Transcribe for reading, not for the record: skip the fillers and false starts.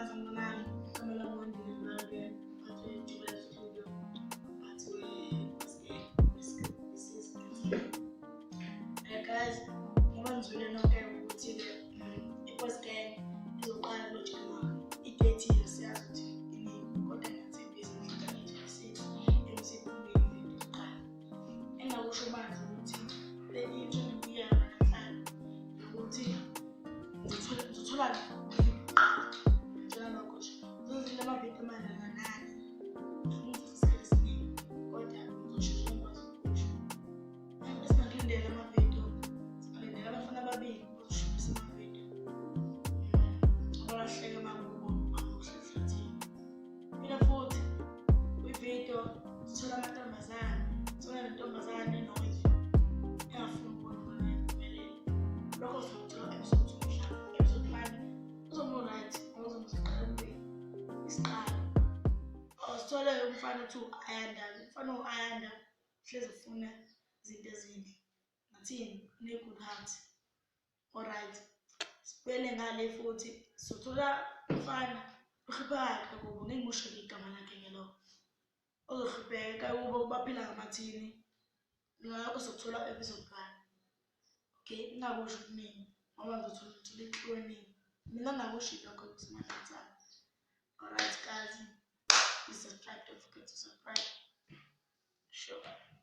sanibonani, Kamela Mondini Malke, at Jubilee Studio, at this is guys, ngibangizwile nonke ukuthi i-post game izoqala loJanuary. I-date siyazi ukuthi iningi kodwa ngathi business nje emsebenzini yokuqala. Engakusho manje ukuthi le into ngiya namhlanje ukuthi ngizothola njalo lokho nje lama-video amangakanani ngifuna isikhathi esiningi kodwa ngizosho ngikwazi ukusho esingilindele ama-video singilindele abafana ababili bokushubisa ama-video abalahleke makubo makuhlahlathini phela futhi kwi-video sithola amantombazane sithola nentombazane enoyi engafuni ukubona ukona yempumelelo lokho sizokuthola episode 2 episode 1 uzomuright awuzomziqala isiqalo sithole umfana uthi u-Ayanda umfana u-Ayanda hlezi ufuna izinto ezinhle ngathini ne-good heart alright sibele ngale futhi sothola umfana uhluphayo kakubo ngingusho igama lakhe ngelokho ozohlupheka kubo baphila ngamathini ngakho sokuthola episode 1 okay ingakusho kuningi ngoba ngizothola ixweni mina ngakusho lokho kusimathatha alright guys please subscribe, don't forget to subscribe sure